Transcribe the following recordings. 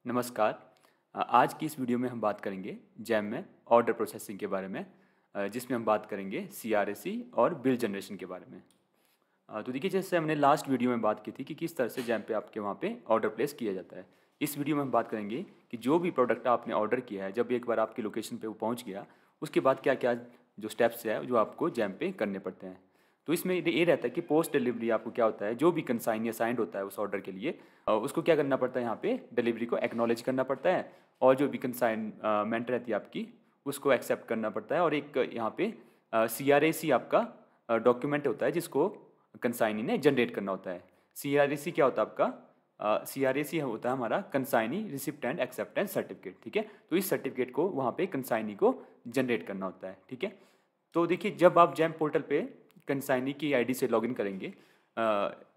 नमस्कार। आज की इस वीडियो में हम बात करेंगे जैम में ऑर्डर प्रोसेसिंग के बारे में, जिसमें हम बात करेंगे सीआरएसी और बिल जनरेशन के बारे में। तो देखिए, जैसे हमने लास्ट वीडियो में बात की थी कि किस तरह से जैम पे आपके वहाँ पे ऑर्डर प्लेस किया जाता है। इस वीडियो में हम बात करेंगे कि जो भी प्रोडक्ट आपने ऑर्डर किया है, जब एक बार आपकी लोकेशन पे वो पहुँच गया, उसके बाद क्या क्या जो स्टेप्स है जो आपको जैम पे करने पड़ते हैं। तो इसमें ये रहता है कि पोस्ट डिलीवरी आपको क्या होता है, जो भी कंसाइन या साइंड होता है उस ऑर्डर के लिए, उसको क्या करना पड़ता है, यहाँ पे डिलीवरी को एक्नॉलेज करना पड़ता है, और जो भी कंसाइनमेंट रहती है आपकी उसको एक्सेप्ट करना पड़ता है। और एक यहाँ पे CRAC आपका डॉक्यूमेंट होता है जिसको कंसाइनी ने जनरेट करना होता है। CRAC क्या होता है आपका? CRAC होता है हमारा consignee receipt and acceptance certificate. ठीक है, तो इस सर्टिफिकेट को वहाँ पे कंसाइनी को जनरेट करना होता है। ठीक है, तो देखिए, जब आप जैम पोर्टल पे कंसाइनी की आईडी से लॉगिन करेंगे,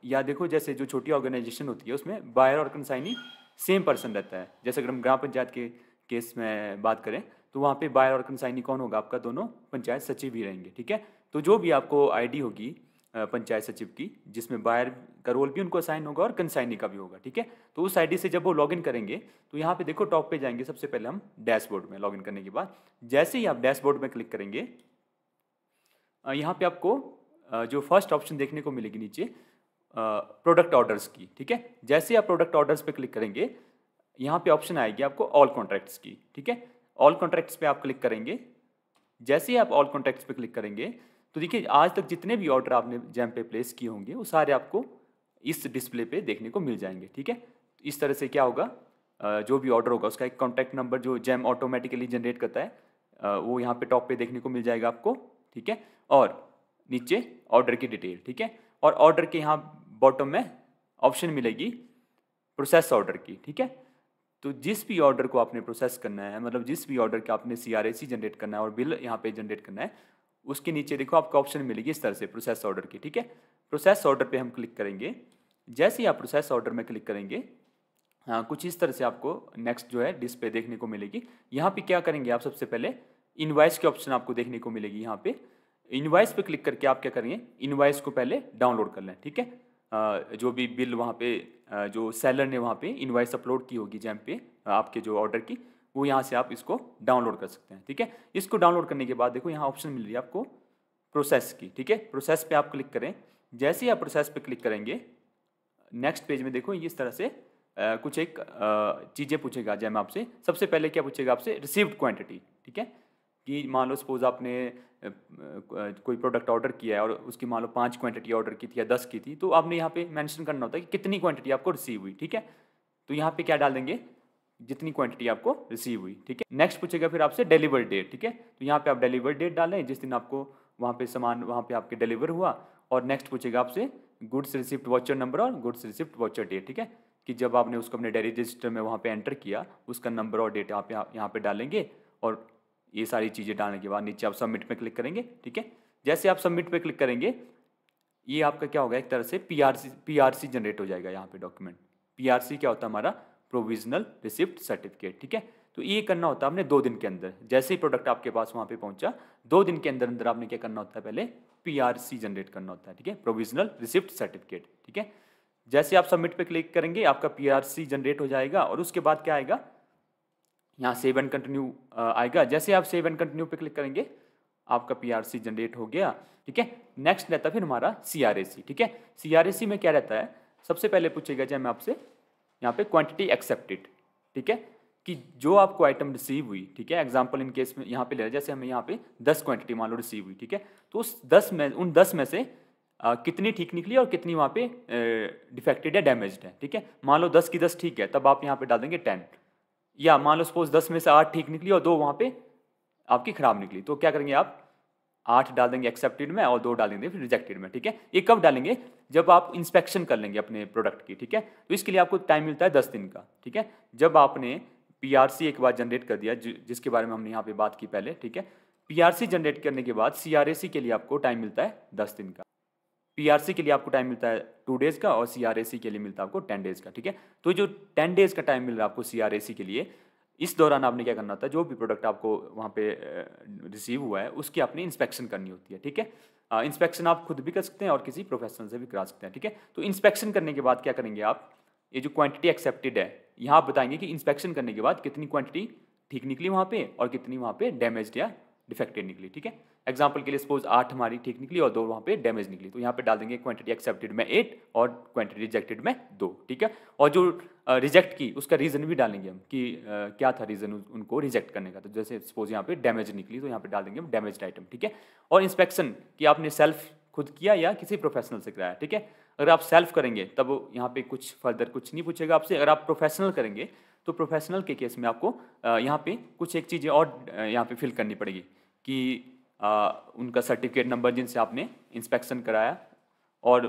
या देखो जैसे जो छोटी ऑर्गेनाइजेशन होती है उसमें बायर और कंसाइनी सेम पर्सन रहता है। जैसे अगर हम ग्राम पंचायत के केस में बात करें तो वहाँ पे बायर और कंसाइनी कौन होगा? आपका दोनों पंचायत सचिव ही रहेंगे। ठीक है, तो जो भी आपको आईडी होगी पंचायत सचिव की, जिसमें बायर का रोल भी उनको असाइन होगा और कंसाइनी का भी होगा। ठीक है, तो उस आईडी से जब वो लॉगिन करेंगे तो यहाँ पे देखो टॉप पे जाएंगे। सबसे पहले हम डैशबोर्ड में लॉगिन करने के बाद जैसे ही आप डैशबोर्ड में क्लिक करेंगे, यहाँ पे आपको जो फर्स्ट ऑप्शन देखने को मिलेगी नीचे प्रोडक्ट ऑर्डर्स की। ठीक है, जैसे आप प्रोडक्ट ऑर्डर्स पे क्लिक करेंगे, यहाँ पे ऑप्शन आएगी आपको ऑल कॉन्ट्रैक्ट्स की। ठीक है, ऑल कॉन्ट्रैक्ट्स पे आप क्लिक करेंगे। जैसे ही आप ऑल कॉन्ट्रैक्ट्स पे क्लिक करेंगे तो देखिए, आज तक जितने भी ऑर्डर आपने जैम पे प्लेस किए होंगे वो सारे आपको इस डिस्प्ले पे देखने को मिल जाएंगे। ठीक है, इस तरह से क्या होगा, जो भी ऑर्डर होगा उसका एक कॉन्टैक्ट नंबर जो जैम ऑटोमेटिकली जनरेट करता है, वो यहाँ पे टॉप पे देखने को मिल जाएगा आपको। ठीक है, और नीचे ऑर्डर की डिटेल। ठीक है, और ऑर्डर के यहाँ बॉटम में ऑप्शन मिलेगी प्रोसेस ऑर्डर की। ठीक है, तो जिस भी ऑर्डर को आपने प्रोसेस करना है, मतलब जिस भी ऑर्डर का आपने CRAC जनरेट करना है और बिल यहाँ पे जनरेट करना है, उसके नीचे देखो आपको ऑप्शन मिलेगी इस तरह से प्रोसेस ऑर्डर की। ठीक है, प्रोसेस ऑर्डर पे हम क्लिक करेंगे। जैसे ही आप प्रोसेस ऑर्डर में क्लिक करेंगे, हाँ, कुछ इस तरह से आपको नेक्स्ट जो है डिस्प्ले देखने को मिलेगी। यहाँ पे क्या करेंगे आप, सबसे पहले इनवॉइस के ऑप्शन आपको देखने को मिलेगी। यहाँ पे इनवॉइस पे क्लिक करके आप क्या करेंगे, इनवॉइस को पहले डाउनलोड कर लें। ठीक है, जो भी बिल वहाँ पे जो सेलर ने वहाँ पे इनवॉइस अपलोड की होगी जैम पे आपके जो ऑर्डर की, वो यहाँ से आप इसको डाउनलोड कर सकते हैं। ठीक है, इसको डाउनलोड करने के बाद देखो यहाँ ऑप्शन मिल रही है आपको प्रोसेस की। ठीक है, प्रोसेस पे आप क्लिक करें। जैसे ही आप प्रोसेस पे क्लिक करेंगे, नेक्स्ट पेज में देखो इस तरह से कुछ एक चीज़ें पूछेगा जैम आपसे। सबसे पहले क्या पूछेगा आपसे? Received quantity. ठीक है, कि मान लो सपोज आपने कोई प्रोडक्ट ऑर्डर किया है और उसकी मान लो 5 क्वांटिटी ऑर्डर की थी या 10 की थी, तो आपने यहाँ पे मेंशन करना होता है कि कितनी क्वांटिटी आपको रिसीव हुई। ठीक है, तो यहाँ पे क्या डाल देंगे? जितनी क्वांटिटी आपको रिसीव हुई। ठीक है, नेक्स्ट पूछेगा फिर आपसे डिलीवर डेट। ठीक है, तो यहाँ पे आप डिलीवर डेट डालें जिस दिन आपको वहाँ पे सामान वहाँ पे आपके डिलीवर हुआ। और नेक्स्ट पूछेगा आपसे गुड्स रिसिप्ट वॉचर नंबर और गुड्स रिसिप्ट वॉचर डेट। ठीक है, कि जब आपने उसको अपने डायरी रजिस्टर में वहाँ पे एंटर किया, उसका नंबर और डेट आप यहाँ पे डालेंगे। और ये सारी चीज़ें डालने के बाद नीचे आप सबमिट पे क्लिक करेंगे। ठीक है, जैसे आप सबमिट पे क्लिक करेंगे, ये आपका क्या होगा, एक तरह से PRC जनरेट हो जाएगा। यहाँ पे डॉक्यूमेंट PRC क्या होता है? हमारा प्रोविजनल रिसिप्ट सर्टिफिकेट। ठीक है, तो ये करना होता है आपने 2 दिन के अंदर। जैसे ही प्रोडक्ट आपके पास वहाँ पे पहुँचा, 2 दिन के अंदर अंदर आपने क्या करना होता है? पहले PRC जनरेट करना होता है। ठीक है, प्रोविजनल रिसिप्ट सर्टिफिकेट। ठीक है, जैसे आप सबमिट पे क्लिक करेंगे, आपका PRC जनरेट हो जाएगा। और उसके बाद क्या आएगा? यहाँ सेव एंड कंटिन्यू आएगा। जैसे आप सेव एंड कंटिन्यू पे क्लिक करेंगे, आपका PRC जनरेट हो गया। ठीक है, नेक्स्ट रहता है फिर हमारा CRAC। ठीक है, CRAC में क्या रहता है? सबसे पहले पूछेगा जब मैं आपसे यहाँ पे क्वांटिटी एक्सेप्टेड। ठीक है, कि जो आपको आइटम रिसीव हुई। ठीक है, एग्जांपल इन केस में यहाँ पे ले रहे हैं, जैसे हमें यहाँ पे 10 क्वांटिटी मान लो रिसीव हुई। ठीक है, तो उन 10 में से कितनी ठीक निकली और कितनी वहाँ पे डिफेक्टेड या डैमेज्ड है। ठीक है, मान लो 10 की 10 ठीक है, तब आप यहाँ पे डाल देंगे 10। या मान लो सपोज 10 में से 8 ठीक निकली और 2 वहाँ पे आपकी खराब निकली, तो क्या करेंगे आप? 8 डाल देंगे एक्सेप्टेड में और 2 डाल देंगे फिर रिजेक्टेड में। ठीक है, ये कब डालेंगे? जब आप इंस्पेक्शन कर लेंगे अपने प्रोडक्ट की। ठीक है, तो इसके लिए आपको टाइम मिलता है 10 दिन का। ठीक है, जब आपने PRC एक बार जनरेट कर दिया, जिसके बारे में हमने यहाँ पे बात की पहले। ठीक है, PRC जनरेट करने के बाद CRAC के लिए आपको टाइम मिलता है 10 दिन का। PRC के लिए आपको टाइम मिलता है 2 डेज़ का और CRAC के लिए मिलता है आपको 10 डेज़ का। ठीक है, तो जो 10 डेज़ का टाइम मिल रहा है आपको CRAC के लिए, इस दौरान आपने क्या करना होता है? जो भी प्रोडक्ट आपको वहाँ पे रिसीव हुआ है उसकी आपने इंस्पेक्शन करनी होती है। ठीक है, इंस्पेक्शन आप खुद भी कर सकते हैं और किसी प्रोफेशनल से भी करा सकते हैं। ठीक है, तो इंस्पेक्शन करने के बाद क्या करेंगे आप? ये जो क्वांटिटी एक्सेप्टेड है यहाँ आप बताएंगे कि इंस्पेक्शन करने के बाद कितनी क्वांटिटी ठीक निकली वहाँ पे और कितनी वहाँ पे डैमेज्ड या डिफेक्टेड निकली, ठीक है। एग्जाम्पल के लिए सपोज 8 हमारी ठीक निकली और 2 वहाँ पे डैमेज निकली, तो यहाँ पे डाल देंगे क्वांटिटी एक्सेप्टेड में 8 और क्वांटिटी रिजेक्टेड में 2, ठीक है। और जो रिजेक्ट की उसका रीज़न भी डालेंगे हम कि क्या था रीज़न उनको रिजेक्ट करने का। तो जैसे सपोज यहाँ पे डैमेज निकली तो यहाँ पे डाल देंगे हम डैमेज्ड आइटम, ठीक है। और इंस्पेक्शन कि आपने सेल्फ खुद किया या किसी प्रोफेशनल से कराया, ठीक है। अगर आप सेल्फ करेंगे तब यहाँ पे कुछ फर्दर कुछ नहीं पूछेगा आपसे। अगर आप प्रोफेशनल करेंगे तो प्रोफेशनल के केस में आपको यहाँ पे कुछ एक चीज़ें और यहाँ पे फिल करनी पड़ेगी कि उनका सर्टिफिकेट नंबर जिनसे आपने इंस्पेक्शन कराया और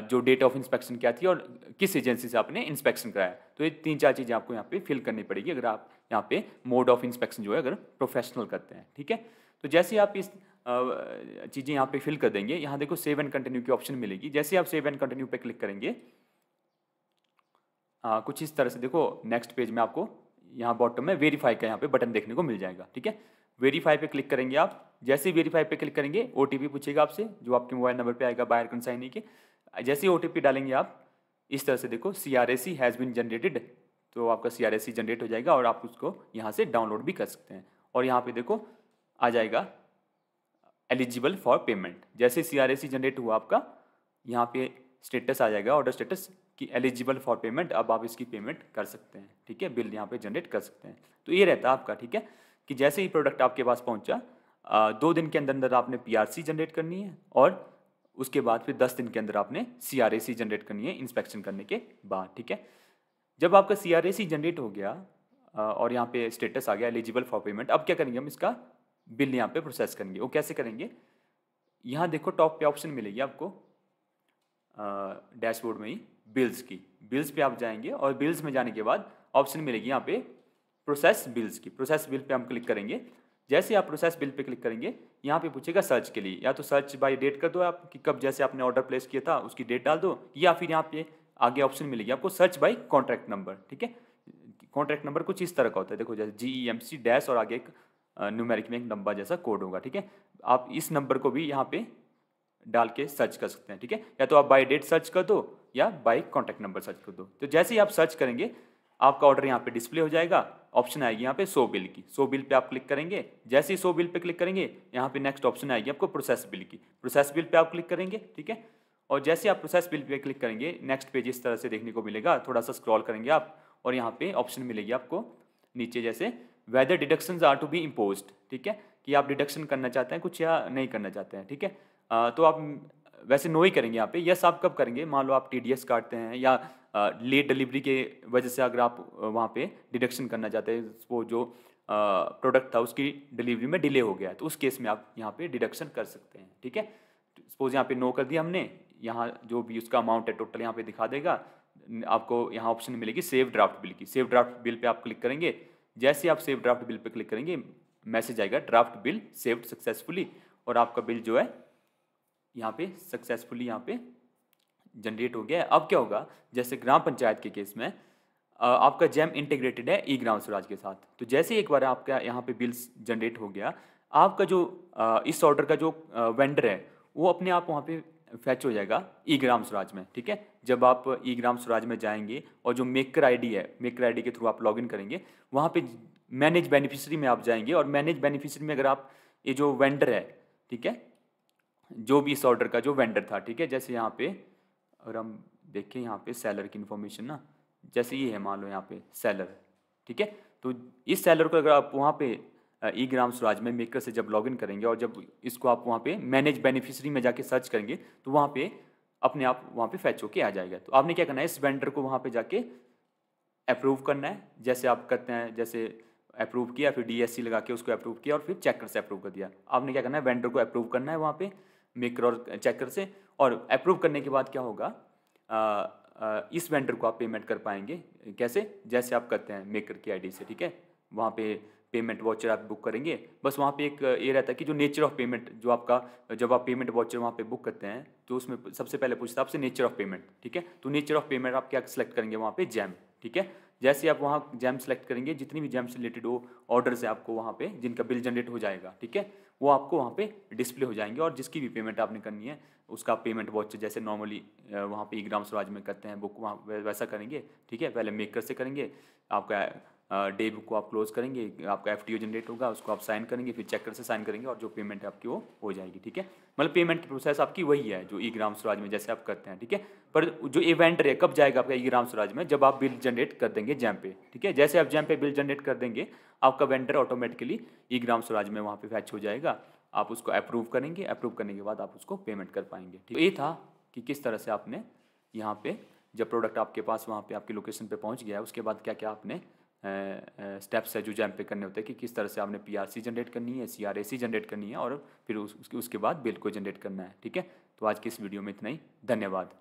जो डेट ऑफ इंस्पेक्शन क्या थी और किस एजेंसी से आपने इंस्पेक्शन कराया। तो ये 3-4 चीज़ें आपको यहाँ पे फिल करनी पड़ेगी अगर आप यहाँ पे मोड ऑफ इंस्पेक्शन जो है अगर प्रोफेशनल करते हैं, ठीक है। तो जैसे आप इस चीज़ें यहाँ पे फिल कर देंगे, यहाँ देखो सेव एंड कंटिन्यू की ऑप्शन मिलेगी। जैसे आप सेव एंड कंटिन्यू पे क्लिक करेंगे कुछ इस तरह से देखो नेक्स्ट पेज में आपको यहाँ बॉटम में वेरीफाई का यहाँ पे बटन देखने को मिल जाएगा, ठीक है। वेरीफाई पे क्लिक करेंगे आप। जैसे ही वेरीफाई पे क्लिक करेंगे OTP पूछेगा आपसे जो आपके मोबाइल नंबर पे आएगा बायर कंसाइनी के। जैसे ही OTP डालेंगे आप इस तरह से देखो CRAC हैज़ बीन जनरेटेड, तो आपका CRAC जनरेट हो जाएगा और आप उसको यहाँ से डाउनलोड भी कर सकते हैं। और यहाँ पे देखो आ जाएगा एलिजिबल फॉर पेमेंट। जैसे CRAC जनरेट हुआ आपका यहाँ पे स्टेटस आ जाएगा ऑर्डर स्टेटस कि एलिजिबल फॉर पेमेंट, अब आप इसकी पेमेंट कर सकते हैं, ठीक है। बिल यहाँ पे जनरेट कर सकते हैं। तो ये रहता है आपका, ठीक है, कि जैसे ही प्रोडक्ट आपके पास पहुँचा 2 दिन के अंदर अंदर आपने PRC जनरेट करनी है और उसके बाद फिर 10 दिन के अंदर आपने CRAC जनरेट करनी है इंस्पेक्शन करने के बाद, ठीक है। जब आपका CRAC जनरेट हो गया और यहाँ पे स्टेटस आ गया एलिजिबल फॉर पेमेंट, अब क्या करेंगे हम इसका बिल यहाँ पे प्रोसेस करेंगे। वो कैसे करेंगे, यहाँ देखो टॉप पे ऑप्शन मिलेगी आपको डैशबोर्ड में ही बिल्स की। बिल्स पे आप जाएंगे और बिल्स में जाने के बाद ऑप्शन मिलेगी यहाँ पे प्रोसेस बिल्स की। प्रोसेस बिल पे हम क्लिक करेंगे। जैसे आप प्रोसेस बिल पे क्लिक करेंगे यहाँ पे पूछेगा सर्च के लिए, या तो सर्च बाय डेट कर दो आप कि कब जैसे आपने ऑर्डर प्लेस किया था उसकी डेट डाल दो, या फिर यहाँ पे आगे ऑप्शन मिलेगी आपको सर्च बाय कॉन्ट्रैक्ट नंबर, ठीक है। कॉन्ट्रैक्ट नंबर कुछ इस तरह का होता है, देखो जैसे GEMC डैश और आगे एक न्यूमेरिक में एक नंबर जैसा कोड होगा, ठीक है। आप इस नंबर को भी यहाँ पे डाल के सर्च कर सकते हैं, ठीक है। या तो आप बाय डेट सर्च कर दो या बाय कॉन्टैक्ट नंबर सर्च कर दो। तो जैसे ही आप सर्च करेंगे आपका ऑर्डर यहाँ पे डिस्प्ले हो जाएगा। ऑप्शन आएगी यहाँ पे शो बिल की। शो बिल पे आप क्लिक करेंगे। जैसे ही शो बिल पे क्लिक करेंगे यहाँ पे नेक्स्ट ऑप्शन आएगी आपको प्रोसेस बिल की। प्रोसेस बिल पे आप क्लिक करेंगे, ठीक है। और जैसे आप प्रोसेस बिल पे क्लिक करेंगे नेक्स्ट पेज इस तरह से देखने को मिलेगा। थोड़ा सा स्क्रॉल करेंगे आप और यहाँ पे ऑप्शन मिलेगी आपको नीचे जैसे whether deductions are to be imposed, ठीक है, कि आप डिडक्शन करना चाहते हैं कुछ या नहीं करना चाहते हैं, ठीक है। तो आप वैसे नो ही करेंगे यहाँ पे। यस आप कब करेंगे, मान लो आप TDS काटते हैं या लेट डिलीवरी के वजह से अगर आप वहाँ पे डिडक्शन करना चाहते हैं, वो जो प्रोडक्ट था उसकी डिलीवरी में डिले हो गया, तो उस केस में आप यहाँ पे डिडक्शन कर सकते हैं, ठीक है। सपोज यहाँ पे नो कर दिया हमने, यहाँ जो भी उसका अमाउंट है टोटल यहाँ पे दिखा देगा आपको। यहाँ ऑप्शन मिलेगी सेव ड्राफ्ट बिल की। सेव ड्राफ्ट बिल पे आप क्लिक करेंगे। जैसे आप save draft bill pay click करेंगे मैसेज आएगा ड्राफ्ट बिल सेव्ड सक्सेसफुली, और आपका बिल जो है यहाँ पे सक्सेसफुली यहाँ पे जनरेट हो गया है। अब क्या होगा, जैसे ग्राम पंचायत के केस में आपका जैम इंटीग्रेटेड है ई ग्राम स्वराज के साथ। तो जैसे एक बार आपका यहाँ पे बिल्स जनरेट हो गया, आपका जो इस ऑर्डर का जो वेंडर है वो अपने आप वहाँ पे फैच हो जाएगा ई ग्राम स्वराज में, ठीक है। जब आप ई ग्राम स्वराज में जाएंगे और जो मेकर आईडी है, मेकर आईडी के थ्रू आप लॉगिन करेंगे, वहाँ पे मैनेज बेनिफिशियरी में आप जाएंगे और मैनेज बेनिफिशियरी में अगर आप ये जो वेंडर है, ठीक है, जो भी इस ऑर्डर का जो वेंडर था, ठीक है, जैसे यहाँ पे अगर हम देखें यहाँ पे सेलर की इन्फॉर्मेशन ना, जैसे ये है मान लो यहाँ पे सेलर, ठीक है। तो इस सेलर को अगर आप वहाँ पे ई ग्राम स्वराज में मेकर से जब लॉगिन करेंगे और जब इसको आप वहाँ पे मैनेज बेनिफिशियरी में जाके सर्च करेंगे तो वहाँ पे अपने आप वहाँ पे फैच होके आ जाएगा। तो आपने क्या करना है, इस वेंडर को वहाँ पे जाके अप्रूव करना है, जैसे आप करते हैं, जैसे अप्रूव किया फिर DSC लगा के उसको अप्रूव किया और फिर चेकर से अप्रूव कर दिया। आपने क्या करना है, वेंडर को अप्रूव करना है वहाँ पे मेकर और चेकर से, और अप्रूव करने के बाद क्या होगा, इस वेंडर को आप पेमेंट कर पाएंगे। कैसे, जैसे आप करते हैं मेकर की आईडी से, ठीक है, वहाँ पे पेमेंट वाउचर आप बुक करेंगे। बस वहाँ पे एक ये रहता है कि जो नेचर ऑफ पेमेंट जो आपका, जब आप पेमेंट वाउचर वहाँ पे बुक करते हैं तो उसमें सबसे पहले पूछता है आपसे नेचर ऑफ पेमेंट, ठीक है। तो नेचर ऑफ पेमेंट आप क्या सेलेक्ट करेंगे वहाँ पे, जैम, ठीक है। जैसे आप वहाँ जैम सेलेक्ट करेंगे, जितनी भी जैम से रिलेटेड वो ऑर्डर्स है आपको वहाँ पे जिनका बिल जनरेट हो जाएगा, ठीक है, वो आपको वहाँ पे डिस्प्ले हो जाएंगे और जिसकी भी पेमेंट आपने करनी है उसका पेमेंट वाउचर जैसे नॉर्मली वहाँ पे ई-ग्राम स्वराज में करते हैं बुक, वहाँ वैसा करेंगे। ठीक है, पहले मेकर से करेंगे, आपका डे बुक को आप क्लोज करेंगे, आपका एफटीओ जनरेट होगा, उसको आप साइन करेंगे, फिर चेकर से साइन करेंगे और जो पेमेंट है आपकी वो हो जाएगी। ठीक है, मतलब पेमेंट की प्रोसेस आपकी वही है जो ई-ग्राम स्वराज में जैसे आप करते हैं। ठीक है, पर जो इवेंट है कब जाएगा आपका ई-ग्राम स्वराज में, जब आप बिल जनरेट कर देंगे जैम पे। ठीक है, जैसे आप जैम पे बिल जनरेट कर देंगे, आपका वेंडर ऑटोमेटिकली ई-ग्राम स्वराज में वहाँ पे फैच हो जाएगा, आप उसको अप्रूव करेंगे, अप्रूव करने के बाद आप उसको पेमेंट कर पाएंगे। ठीक, तो ये था कि किस तरह से आपने यहाँ पे जब प्रोडक्ट आपके पास वहाँ पे आपकी लोकेशन पे पहुँच गया है, उसके बाद क्या क्या आपने स्टेप्स है जो जैम पे करने होते हैं, कि किस तरह से आपने पीआरसी जनरेट करनी है, सीआरएसी जनरेट करनी है और फिर उसके बाद बिल को जनरेट करना है। ठीक है, तो आज की इस वीडियो में इतना ही, धन्यवाद।